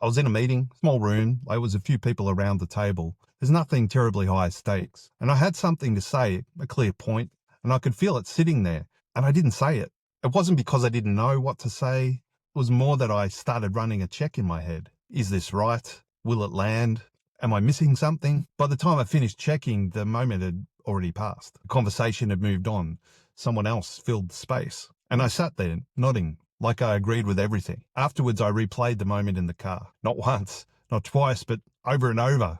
I was in a meeting, small room, there was a few people around the table. There's nothing terribly high stakes. And I had something to say, a clear point, and I could feel it sitting there, and I didn't say it. It wasn't because I didn't know what to say. It was more that I started running a check in my head. Is this right? Will it land? Am I missing something? By the time I finished checking, the moment had already passed. The conversation had moved on. Someone else filled the space. And I sat there, nodding, like I agreed with everything. Afterwards, I replayed the moment in the car. Not once, not twice, but over and over.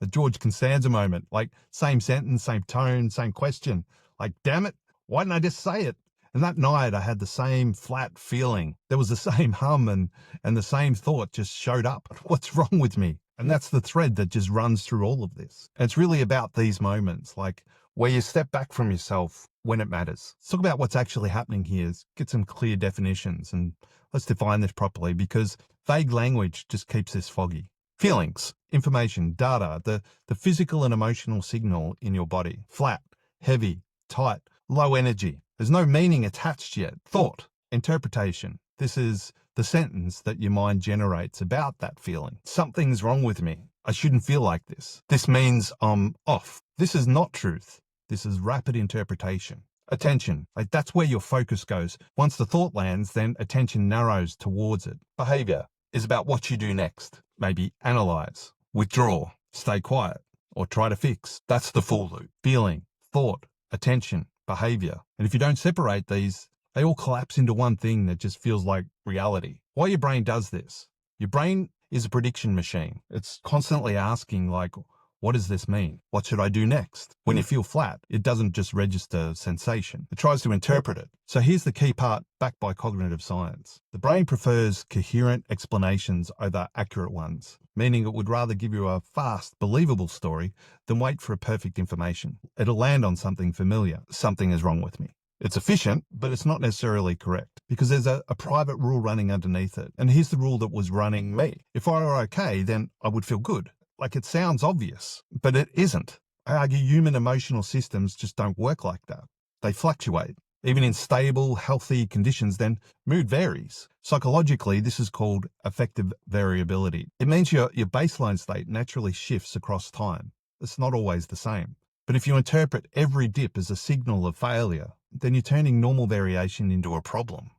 The George Costanza moment, like same sentence, same tone, same question. Like, damn it, why didn't I just say it? And that night I had the same flat feeling. There was the same hum and the same thought just showed up. What's wrong with me? And that's the thread that just runs through all of this. And it's really about these moments, like where you step back from yourself when it matters. Let's talk about what's actually happening here. Get some clear definitions and let's define this properly, because vague language just keeps this foggy. Feelings, information, data, the physical and emotional signal in your body. Flat, heavy, tight, low energy. There's no meaning attached yet. Thought, interpretation. This is the sentence that your mind generates about that feeling. Something's wrong with me. I shouldn't feel like this. This means I'm off. This is not truth. This is rapid interpretation. Attention, like that's where your focus goes. Once the thought lands, then attention narrows towards it. Behavior is about what you do next. Maybe analyze, withdraw, stay quiet, or try to fix. That's the full loop. Feeling, thought, attention, behavior. And if you don't separate these, they all collapse into one thing that just feels like reality. Why your brain does this? Your brain is a prediction machine. It's constantly asking, like, what does this mean? What should I do next? When you feel flat, it doesn't just register sensation. It tries to interpret it. So here's the key part, backed by cognitive science. The brain prefers coherent explanations over accurate ones, meaning it would rather give you a fast, believable story than wait for a perfect information. It'll land on something familiar. Something is wrong with me. It's efficient, but it's not necessarily correct, because there's a private rule running underneath it. And here's the rule that was running me. If I were okay, then I would feel good. Like, it sounds obvious, but it isn't. I argue human emotional systems just don't work like that. They fluctuate. Even in stable, healthy conditions, then mood varies. Psychologically, this is called affective variability. It means your baseline state naturally shifts across time. It's not always the same. But if you interpret every dip as a signal of failure, then you're turning normal variation into a problem.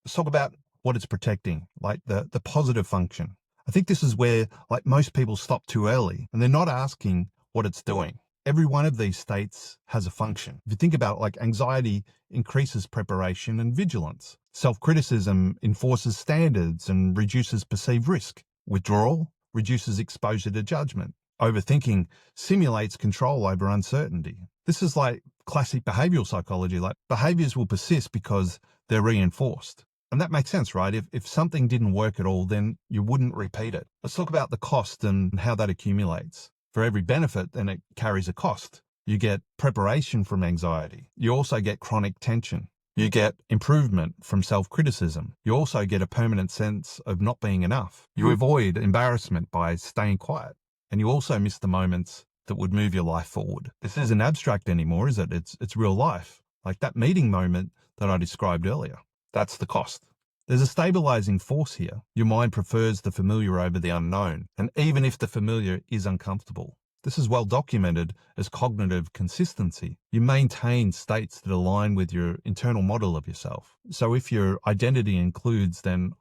Let's talk about what it's protecting, like the positive function. I think this is where, like, most people stop too early and they're not asking what it's doing. Every one of these states has a function. If you think about it, like, anxiety increases preparation and vigilance. Self-criticism enforces standards and reduces perceived risk. Withdrawal reduces exposure to judgment. Overthinking simulates control over uncertainty. This is like classic behavioral psychology. Like, behaviors will persist because they're reinforced. And that makes sense, right? If something didn't work at all, then you wouldn't repeat it. Let's talk about the cost and how that accumulates. For every benefit, then it carries a cost. You get preparation from anxiety. You also get chronic tension. You get improvement from self-criticism. You also get a permanent sense of not being enough. You avoid embarrassment by staying quiet. And you also miss the moments that would move your life forward. This isn't abstract anymore, is it? It's real life. Like that meeting moment that I described earlier. That's the cost. There's a stabilizing force here. Your mind prefers the familiar over the unknown. And even if the familiar is uncomfortable, this is well documented as cognitive consistency. You maintain states that align with your internal model of yourself. So if your identity includes then,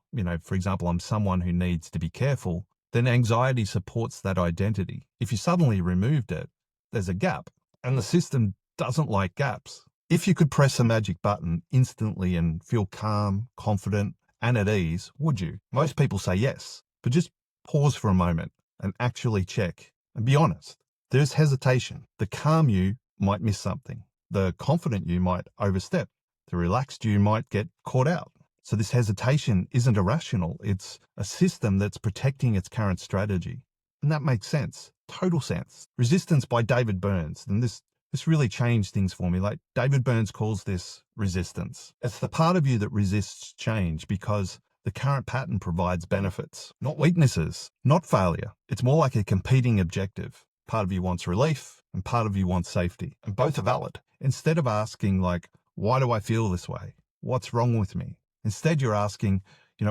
for example, I'm someone who needs to be careful, then anxiety supports that identity. If you suddenly removed it, there's a gap. And the system doesn't like gaps. If you could press a magic button instantly and feel calm, confident, and at ease, would you? Most people say yes, but just pause for a moment and actually check and be honest. There's hesitation. The calm you might miss something. The confident you might overstep. The relaxed you might get caught out. So this hesitation isn't irrational. It's a system that's protecting its current strategy. And that makes sense. Total sense. Resistance by David Burns. And this really changed things for me. Like, David Burns calls this resistance. It's the part of you that resists change because the current pattern provides benefits, not weaknesses, not failure. It's more like a competing objective. Part of you wants relief and part of you wants safety. And both are valid. Instead of asking, like, why do I feel this way? What's wrong with me? Instead, you're asking,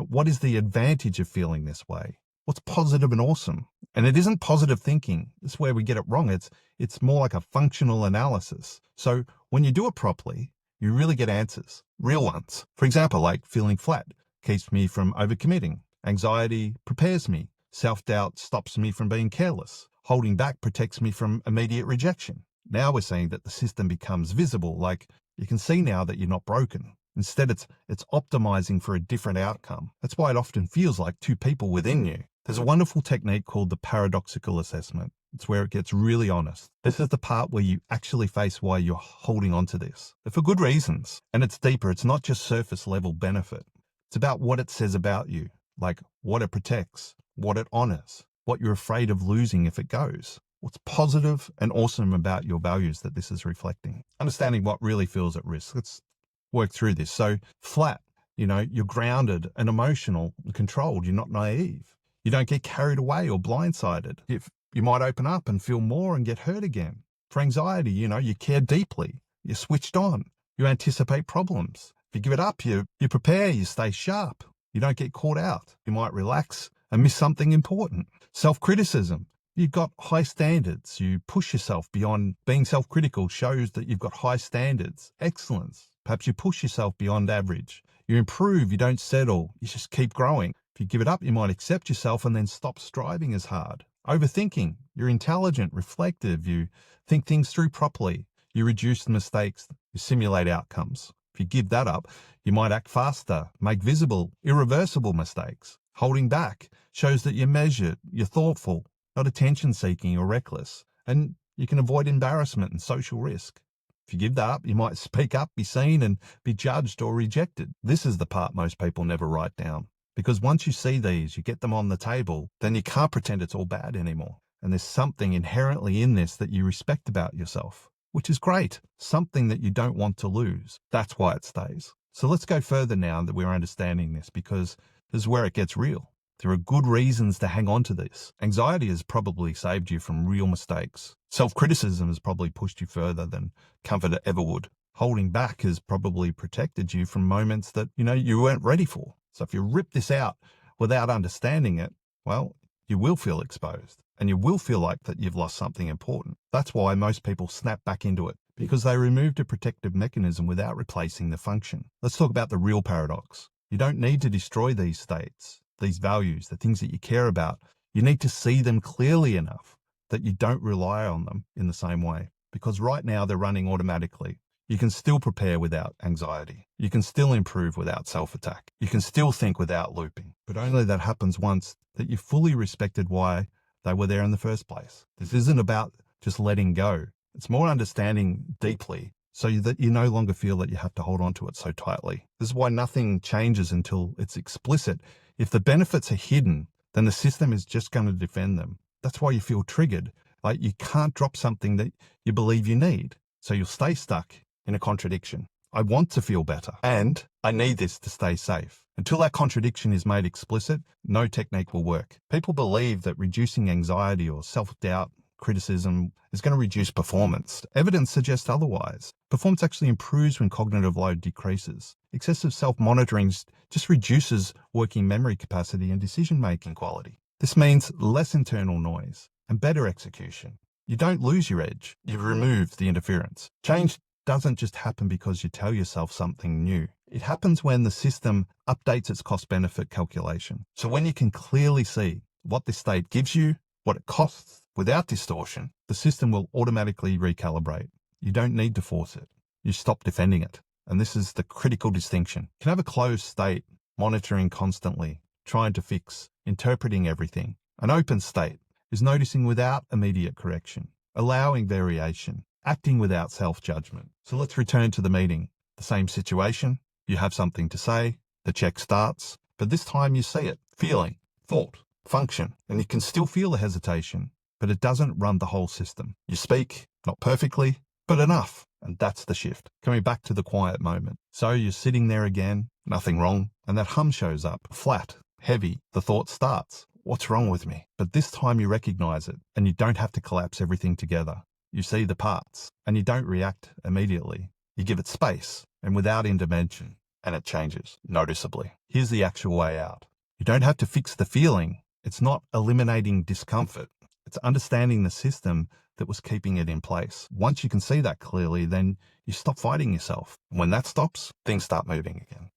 what is the advantage of feeling this way? what's positive and awesome. And it isn't positive thinking. It's where we get it wrong. It's more like a functional analysis. So when you do it properly, you really get answers, real ones. For example, like feeling flat keeps me from overcommitting. Anxiety prepares me. Self-doubt stops me from being careless. Holding back protects me from immediate rejection. Now we're saying that the system becomes visible, like you can see now that you're not broken. Instead, it's optimizing for a different outcome. That's why it often feels like two people within you. There's a wonderful technique called the paradoxical assessment. It's where it gets really honest. This is the part where you actually face why you're holding on to this. But for good reasons. And it's deeper. It's not just surface level benefit. It's about what it says about you, like what it protects, what it honors, what you're afraid of losing if it goes. What's positive and awesome about your values that this is reflecting. Understanding what really feels at risk. Let's work through this. So flat, you're grounded and emotional and controlled. You're not naive. You don't get carried away or blindsided. If you might open up and feel more and get hurt again. For anxiety, you care deeply. You're switched on. You anticipate problems. If you give it up, you prepare, you stay sharp. You don't get caught out. You might relax and miss something important. Self-criticism. You've got high standards. You push yourself beyond being self-critical shows that you've got high standards. Excellence. Perhaps you push yourself beyond average. You improve. You don't settle. You just keep growing. If you give it up, you might accept yourself and then stop striving as hard. Overthinking. You're intelligent, reflective. You think things through properly. You reduce mistakes. You simulate outcomes. If you give that up, you might act faster, make visible, irreversible mistakes. Holding back shows that you're measured, you're thoughtful, not attention-seeking or reckless, and you can avoid embarrassment and social risk. If you give that up, you might speak up, be seen, and be judged or rejected. This is the part most people never write down. Because once you see these, you get them on the table, then you can't pretend it's all bad anymore. And there's something inherently in this that you respect about yourself, which is great, something that you don't want to lose. That's why it stays. So let's go further now that we're understanding this, because this is where it gets real. There are good reasons to hang on to this. Anxiety has probably saved you from real mistakes. Self-criticism has probably pushed you further than comfort ever would. Holding back has probably protected you from moments that, you weren't ready for. So if you rip this out without understanding it, well, you will feel exposed and you will feel like that you've lost something important. That's why most people snap back into it, because they removed a protective mechanism without replacing the function. Let's talk about the real paradox. You don't need to destroy these states, these values, the things that you care about. You need to see them clearly enough that you don't rely on them in the same way, because right now they're running automatically. You can still prepare without anxiety. You can still improve without self-attack. You can still think without looping. But only that happens once that you fully respected why they were there in the first place. This isn't about just letting go. It's more understanding deeply so that you no longer feel that you have to hold on to it so tightly. This is why nothing changes until it's explicit. If the benefits are hidden, then the system is just going to defend them. That's why you feel triggered. Like you can't drop something that you believe you need. So you'll stay stuck in a contradiction. I want to feel better, and I need this to stay safe. Until that contradiction is made explicit, no technique will work. People believe that reducing anxiety or self-doubt, criticism is going to reduce performance. Evidence suggests otherwise. Performance actually improves when cognitive load decreases. Excessive self-monitoring just reduces working memory capacity and decision-making quality. This means less internal noise and better execution. You don't lose your edge. You remove the interference. Change doesn't just happen because you tell yourself something new. It happens when the system updates its cost-benefit calculation. So when you can clearly see what this state gives you, what it costs without distortion, the system will automatically recalibrate. You don't need to force it. You stop defending it. And this is the critical distinction. You can have a closed state, monitoring constantly, trying to fix, interpreting everything. An open state is noticing without immediate correction, allowing variation, acting without self-judgment. So let's return to the meeting. The same situation, you have something to say, the check starts, but this time you see it, feeling, thought, function, and you can still feel the hesitation, but it doesn't run the whole system. You speak, not perfectly, but enough, and that's the shift. Coming back to the quiet moment. So you're sitting there again, nothing wrong, and that hum shows up, flat, heavy, the thought starts. What's wrong with me? But this time you recognize it, and you don't have to collapse everything together. You see the parts, and you don't react immediately. You give it space, and without intervention, and it changes noticeably. Here's the actual way out. You don't have to fix the feeling. It's not eliminating discomfort. It's understanding the system that was keeping it in place. Once you can see that clearly, then you stop fighting yourself. When that stops, things start moving again.